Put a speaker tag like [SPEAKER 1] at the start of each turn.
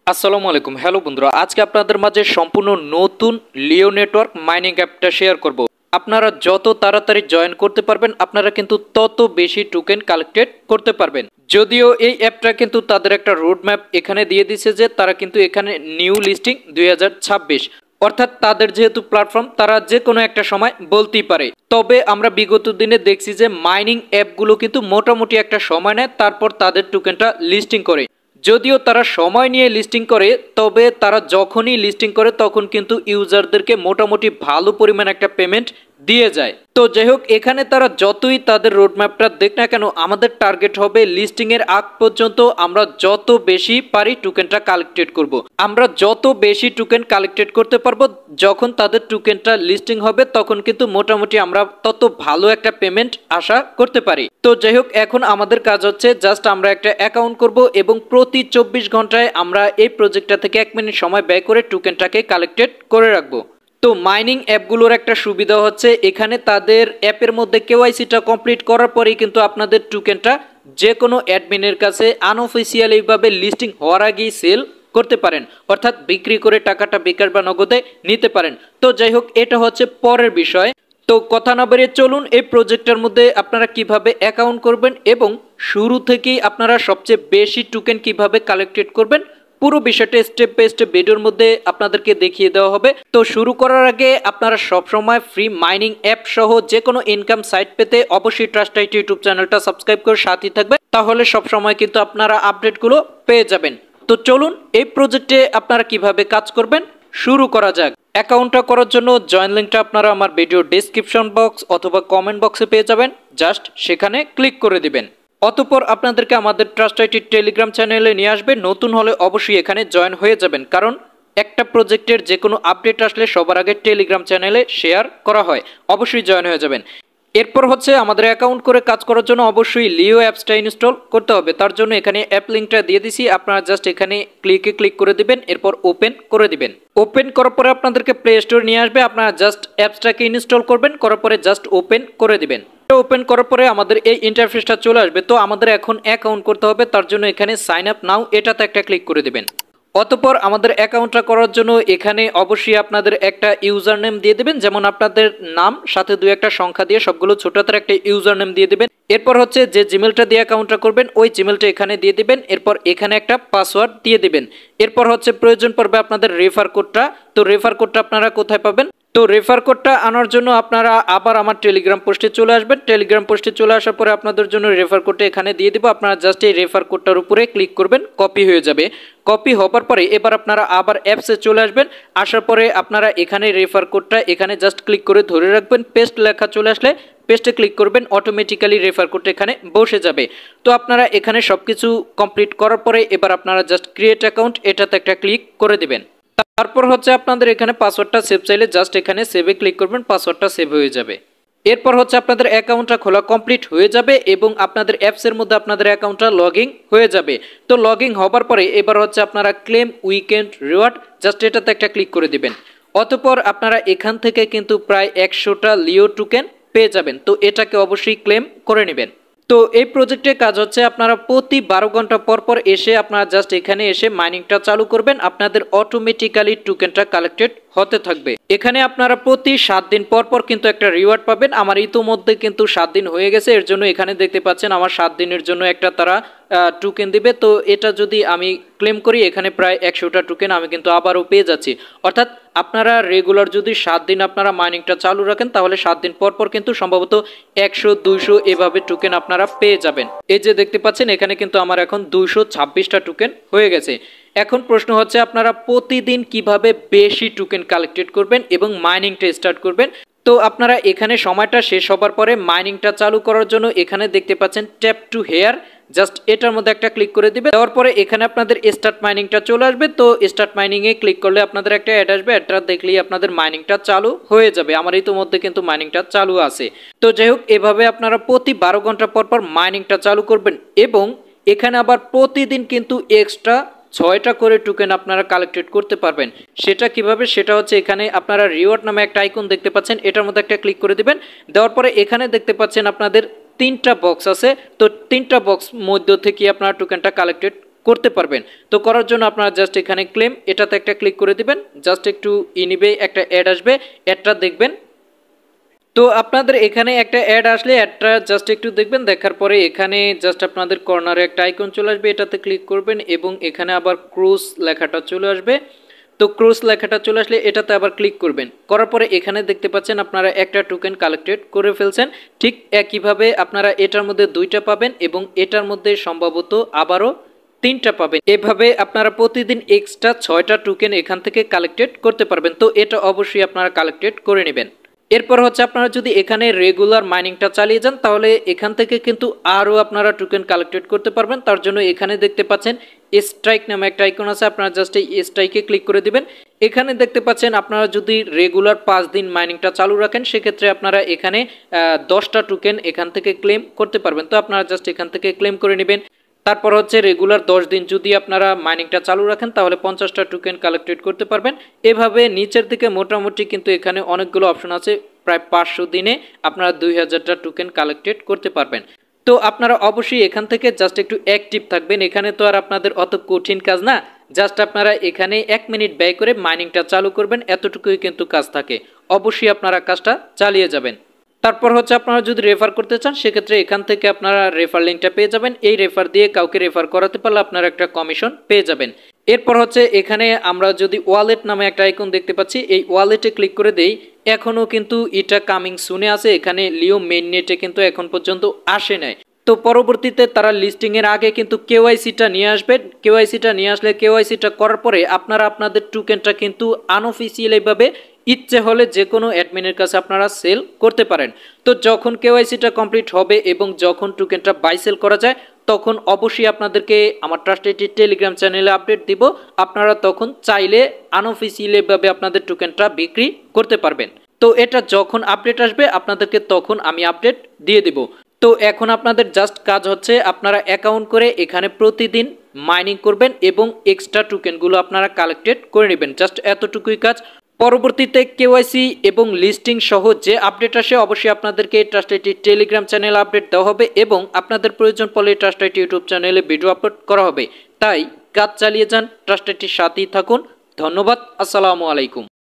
[SPEAKER 1] আসসালামু আলাইকুম। হ্যালো বন্ধুরা, আজকে আপনাদের মাঝে সম্পূর্ণ নতুন লিও নেটওয়ার্ক মাইনিং অ্যাপটা শেয়ার করব। আপনারা যত তাড়াতাড়ি জয়েন করতে পারবেন আপনারা কিন্তু তত বেশি টোকেন কালেক্টেড করতে পারবেন। যদিও এই অ্যাপটা কিন্তু তাদের একটা রোড ম্যাপ এখানে দিয়ে দিছে যে তারা কিন্তু এখানে নিউ লিস্টিং 2026, অর্থাৎ তাদের যেহেতু প্ল্যাটফর্ম তারা যে কোনো একটা সময় বলতেই পারে। তবে আমরা বিগত দিনে দেখছি যে মাইনিং অ্যাপগুলো কিন্তু মোটামুটি একটা সময় নেয়, তারপর তাদের টোকেনটা লিস্টিং করে। যদিও তারা সময় নিয়ে লিস্টিং করে, তবে তারা যখনই লিস্টিং করে তখন কিন্তু ইউজারদেরকে মোটামুটি ভালো পরিমাণ একটা পেমেন্ট দিয়ে যায়। তো যাই হোক, এখানে তারা যতই তাদের রোডম্যাপটা দেখ না কেন, আমাদের টার্গেট হবে লিস্টিং এর আগ পর্যন্ত আমরা যত বেশি পারি টোকেনটা কালেক্টেড করব। আমরা যত বেশি টোকেন কালেক্টেড করতে পারবো, যখন তাদের টোকেনটা লিস্টিং হবে তখন কিন্তু মোটামুটি আমরা তত ভালো একটা পেমেন্ট আশা করতে পারি। তো যাই হোক, এখন আমাদের কাজ হচ্ছে জাস্ট আমরা একটা অ্যাকাউন্ট করব এবং প্রতি 24 ঘন্টায় আমরা এই প্রজেক্টটা থেকে 1 মিনিট সময় ব্যয় করে টোকেনটাকে কালেক্টেড করে রাখবো। তো মাইনিং অ্যাপগুলোর একটা সুবিধা হচ্ছে এখানে তাদের অ্যাপের মধ্যে কেওয়াইসিটা কমপ্লিট করার পরেই কিন্তু আপনাদের টোকেনটা যে কোনো অ্যাডমিনের কাছে আনঅফিসিয়ালিভাবে লিস্টিং হওয়ার আগেই সেল করতে পারেন, অর্থাৎ বিক্রি করে টাকাটা বিকাশ বা নগদে নিতে পারেন। তো যাই হোক, এটা হচ্ছে পরের বিষয়। তো কথা না বেরিয়ে চলুন এই প্রজেক্টের মধ্যে আপনারা কিভাবে অ্যাকাউন্ট করবেন এবং শুরু থেকেই আপনারা সবচেয়ে বেশি টোকেন কিভাবে কালেক্টেড করবেন পুরো বিষয়টা স্টেপ বাই স্টেপ ভিডিওর মধ্যে আপনাদেরকে দেখিয়ে দেওয়া হবে। তো শুরু করার আগে আপনারা সবসময় ফ্রি মাইনিং অ্যাপ সহ যে কোনো ইনকাম সাইট পেতে অবশ্যই ট্রাস্ট আইটি ইউটিউব চ্যানেলটা সাবস্ক্রাইব করে সাথেই থাকবেন, তাহলে সবসময় কিন্তু আপনারা আপডেটগুলো পেয়ে যাবেন। তো চলুন এই প্রজেক্টে আপনারা কিভাবে কাজ করবেন শুরু করা যাক। অ্যাকাউন্টটা করার জন্য জয়েন লিঙ্কটা আপনারা আমার ভিডিও ডেসক্রিপশন বক্স অথবা কমেন্ট বক্সে পেয়ে যাবেন, জাস্ট সেখানে ক্লিক করে দিবেন। অতঃপর আপনাদেরকে আমাদের ট্রাস্ট আইটি টেলিগ্রাম চ্যানেলে নিয়ে আসবে। নতুন হলে অবশ্যই এখানে জয়েন হয়ে যাবেন, কারণ একটা প্রজেক্টের যে কোনো আপডেট আসলে সবার আগে টেলিগ্রাম চ্যানেলে শেয়ার করা হয়। অবশ্যই জয়েন হয়ে যাবেন। এরপর হচ্ছে আমাদের অ্যাকাউন্ট করে কাজ করার জন্য অবশ্যই লিও অ্যাপসটা ইনস্টল করতে হবে। তার জন্য এখানে অ্যাপ লিঙ্কটা দিয়ে দিছি, আপনারা জাস্ট এখানে ক্লিক করে দিবেন, এরপর ওপেন করে দিবেন। ওপেন করার পরে আপনাদেরকে প্লে স্টোর নিয়ে আসবে, আপনারা জাস্ট অ্যাপসটাকে ইনস্টল করবেন, করার পরে জাস্ট ওপেন করে দিবেন। ওপেন করার পরে আমাদের এই ইন্টারফেসটা চলে আসবে। তো আমাদের এখন অ্যাকাউন্ট করতে হবে, তার জন্য এখানে সাইন আপ নাও এটাতে একটা ক্লিক করে দিবেন। অতঃপর আমাদের অ্যাকাউন্টটা করার জন্য এখানে অবশ্যই আপনাদের একটা ইউজার নেম দিয়ে দেবেন, যেমন আপনাদের নাম সাথে 2-1টা সংখ্যা দিয়ে সবগুলো ছোটদের একটা ইউজার নেম দিয়ে দেবেন। এরপর হচ্ছে যে জিমেলটা দিয়ে অ্যাকাউন্টটা করবেন ওই জিমেলটা এখানে দিয়ে দিবেন, এরপর এখানে একটা পাসওয়ার্ড দিয়ে দিবেন। এরপর হচ্ছে প্রয়োজন পড়বে আপনাদের রেফার কোডটা। তো রেফার কোডটা আপনারা কোথায় পাবেন? তো রেফার কোডটা আনার জন্য আপনারা আবার আমার টেলিগ্রাম পোস্টে চলে আসবেন। টেলিগ্রাম পোস্টে চলে আসার পরে আপনাদের জন্য রেফার কোডটা এখানে দিয়ে দিব, আপনারা জাস্ট এই রেফার কোডটার উপরে ক্লিক করবেন, কপি হয়ে যাবে। কপি হবার পরে এবার আপনারা আবার অ্যাপসে চলে আসবেন। আসার পরে আপনারা এখানে রেফার কোডটা এখানে জাস্ট ক্লিক করে ধরে রাখবেন, পেস্ট লেখা চলে আসলে পেস্টে ক্লিক করবেন, অটোমেটিক্যালি রেফার কোডটা এখানে বসে যাবে। তো আপনারা এখানে সবকিছু কমপ্লিট করার পরে এবার আপনারা জাস্ট ক্রিয়েট অ্যাকাউন্ট এটাতে একটা ক্লিক করে দিবেন। তারপর হচ্ছে আপনাদের এখানে পাসওয়ার্ডটা সেভ চাইলে জাস্ট এখানে সেভে ক্লিক করবেন, পাসওয়ার্ডটা সেভ হয়ে যাবে। এরপর হচ্ছে আপনাদের অ্যাকাউন্টটা খোলা কমপ্লিট হয়ে যাবে এবং আপনাদের অ্যাপসের মধ্যে আপনাদের অ্যাকাউন্টটা লগইন হয়ে যাবে। তো লগইন হবার পরে এবার হচ্ছে আপনারা ক্লেম উইকেন্ড রিওয়ার্ড জাস্ট এটাতে একটা ক্লিক করে দিবেন। অতঃপর আপনারা এখান থেকে কিন্তু প্রায় 100টা লিও টোকেন পেয়ে যাবেন। তো এটাকে অবশ্যই ক্লেম করে নেবেন। তো এই প্রজেক্টের কাজ হচ্ছে আপনারা প্রতি 12 ঘন্টা পর পর এসে আপনারা জাস্ট এখানে এসে মাইনিংটা চালু করবেন, আপনাদের অটোমেটিক্যালি টোকেনটা কালেক্টেড হতে থাকবে। এখানে আপনারা প্রতি 7 দিন পর পর কিন্তু একটা রিওয়ার্ড পাবেন। আমার ইতোমধ্যে কিন্তু 7 দিন হয়ে গেছে, এর জন্য এখানে দেখতে পাচ্ছেন আমার 7 দিনের জন্য একটা তারা টোকেন দিবে। তো এটা যদি আমি ক্লেম করি এখানে প্রায় 100টা টোকেন আমি কিন্তু আবারও পেয়ে যাচ্ছি। অর্থাৎ আপনারা রেগুলার যদি 7 দিন আপনারা মাইনিংটা চালু রাখেন তাহলে 7 দিন পর পর কিন্তু সম্ভবত 100-200 এভাবে টোকেন আপনারা পেয়ে যাবেন। এই যে দেখতে পাচ্ছেন এখানে কিন্তু আমার এখন 226টা টোকেন হয়ে গেছে। এখন প্রশ্ন হচ্ছে আপনারা প্রতিদিন কিভাবে বেশি টোকেন কালেক্টেড করবেন এবং মাইনিংটা স্টার্ট করবেন। তো আপনারা এখানে সময়টা শেষ হবার পরে মাইনিংটা চালু করার জন্য এখানে দেখতে পাচ্ছেন ট্যাপ টু হেয়ার, জাস্ট এটার মধ্যে একটা ক্লিক করে দিবে। দেওয়ার পরে এখানে আপনাদের স্টার্ট মাইনিংটা চলে আসবে। তো স্টার্ট মাইনিংয়ে ক্লিক করলে আপনাদের একটা অ্যাড আসবে, অ্যাডটা দেখলেই আপনাদের মাইনিংটা চালু হয়ে যাবে। আমার ইতোমধ্যে কিন্তু মাইনিংটা চালু আছে। তো যাই হোক, এভাবে আপনারা প্রতি 12 ঘন্টা পর পর মাইনিংটা চালু করবেন এবং এখানে আবার প্রতিদিন কিন্তু এক্সট্রা 6টা করে টোকেন আপনারা কালেক্টেড করতে পারবেন। সেটা কিভাবে? সেটা হচ্ছে এখানে আপনারা রিওয়ার্ড নামে একটা আইকন দেখতে পাচ্ছেন, এটার মধ্যে একটা ক্লিক করে দিবেন। দেওয়ার পরে এখানে দেখতে পাচ্ছেন আপনাদের 3টা বক্স আছে। তো 3টা বক্স মধ্য থেকে আপনারা টোকেনটা কালেক্টেড করতে পারবেন। তো করার জন্য আপনারা জাস্ট এখানে ক্লেম এটাতে একটা ক্লিক করে দিবেন, জাস্ট একটু নিবে, একটা অ্যাড আসবে, অ্যাডটা দেখবেন। তো আপনাদের এখানে একটা অ্যাড আসলে অ্যাডটা জাস্ট একটু দেখবেন, দেখার পরে এখানে জাস্ট আপনাদের কর্নারে একটা আইকন চলে আসবে, এটাতে ক্লিক করবেন এবং এখানে আবার ক্রুজ লেখাটা চলে আসবে। তো ক্রুজ লেখাটা চলে আসলে এটাতে আবার ক্লিক করবেন, করার পরে এখানে দেখতে পাচ্ছেন আপনারা একটা টোকেন কালেক্টেড করে ফেলছেন। ঠিক একইভাবে আপনারা এটার মধ্যে 2টা পাবেন এবং এটার মধ্যে সম্ভবত আবারও 3টা পাবেন। এভাবে আপনারা প্রতিদিন এক্সট্রা 6টা টোকেন এখান থেকে কালেক্টেড করতে পারবেন। তো এটা অবশ্যই আপনারা কালেক্টেড করে নেবেন। এরপর হচ্ছে আপনারা যদি এখানে রেগুলার মাইনিংটা চালিয়ে যান তাহলে এখান থেকে কিন্তু আরও আপনারা টোকেন কালেক্টেড করতে পারবেন। তার জন্য এখানে দেখতে পাচ্ছেন স্ট্রাইক নামে একটা আইকন আছে, আপনারা জাস্ট এই স্ট্রাইকে ক্লিক করে দিবেন। এখানে দেখতে পাচ্ছেন আপনারা যদি রেগুলার 5 দিন মাইনিংটা চালু রাখেন সেক্ষেত্রে আপনারা এখানে 10টা টোকেন এখান থেকে ক্লেম করতে পারবেন। তো আপনারা জাস্ট এখান থেকে ক্লেম করে নেবেন। তারপর হচ্ছে রেগুলার 10 দিন যদি আপনারা মাইনিংটা চালু রাখেন তাহলে 50টা টোকেন কালেক্টেড করতে পারবেন। এভাবে নিচের দিকে মোটামুটি কিন্তু এখানে অনেকগুলো অপশন আছে, প্রায় 500 দিনে আপনারা 2000টা টোকেন কালেক্টেড করতে পারবেন। তো আপনারা অবশ্যই এখান থেকে জাস্ট একটু অ্যাক্টিভ থাকবেন। এখানে তো আর আপনাদের অত কঠিন কাজ না, জাস্ট আপনারা এখানে 1 মিনিট ব্যয় করে মাইনিংটা চালু করবেন, এতটুকুই কিন্তু কাজ থাকে। অবশ্যই আপনারা কাজটা চালিয়ে যাবেন। তারপর হচ্ছে আপনারা যদি রেফার করতে চান সেক্ষেত্রে এখান থেকে আপনারা রেফার লিঙ্কটা পেয়ে যাবেন। এই রেফার দিয়ে কাউকে রেফার করাতে পারলে আপনারা একটা কমিশন পেয়ে যাবেন। এরপর হচ্ছে এখানে আমরা যদি ওয়ালেট নামে একটা আইকন দেখতে পাচ্ছি, এই ওয়ালেটে ক্লিক করে দেই। এখনও কিন্তু এটা কামিং সুনে আছে, এখানে লিও মেইন নেটে কিন্তু এখন পর্যন্ত আসে নাই। তো পরবর্তীতে তারা লিস্টিংয়ের আগে কিন্তু কেওয়াইসিটা নিয়ে আসবে। কেওয়াইসিটা নিয়ে আসলে কেওয়াইসিটা করার পরে আপনারা আপনাদের টোকেনটা কিন্তু আনঅফিসিয়ালিভাবে ইচ্ছে হলে যে কোনো অ্যাডমিনের কাছে আপনারা সেল করতে পারেন। তো যখন কেওয়াইসিটা কমপ্লিট হবে এবং যখন টোকেনটা বাই সেল করা যায় তখন অবশ্যই আপনাদেরকে আমার ট্রাস্টেড টেলিগ্রাম চ্যানেলে আপডেট দিব। আপনারা তখন চাইলে আনঅফিসিয়ালিভাবে আপনাদের টোকেনটা বিক্রি করতে পারবেন। তো এটা যখন আপডেট আসবে আপনাদেরকে তখন আমি আপডেট দিয়ে দেব। তো এখন আপনাদের জাস্ট কাজ হচ্ছে আপনারা অ্যাকাউন্ট করে এখানে প্রতিদিন মাইনিং করবেন এবং এক্সট্রা টোকেনগুলো আপনারা কালেক্টেড করে নেবেন, জাস্ট এতটুকুই কাজ। পরবর্তীতে কেওয়াইসি এবং লিস্টিং সহ যে আপডেট আসে অবশ্যই আপনাদেরকে ট্রাস্টেড টেলিগ্রাম চ্যানেলে আপডেট দেওয়া হবে এবং আপনাদের প্রয়োজন পড়লে ট্রাস্টেড ইউটিউব চ্যানেলে ভিডিও আপলোড করা হবে। তাই কাজ চালিয়ে যান, ট্রাস্টেডটির সাথেই থাকুন। ধন্যবাদ, আসসালামু আলাইকুম।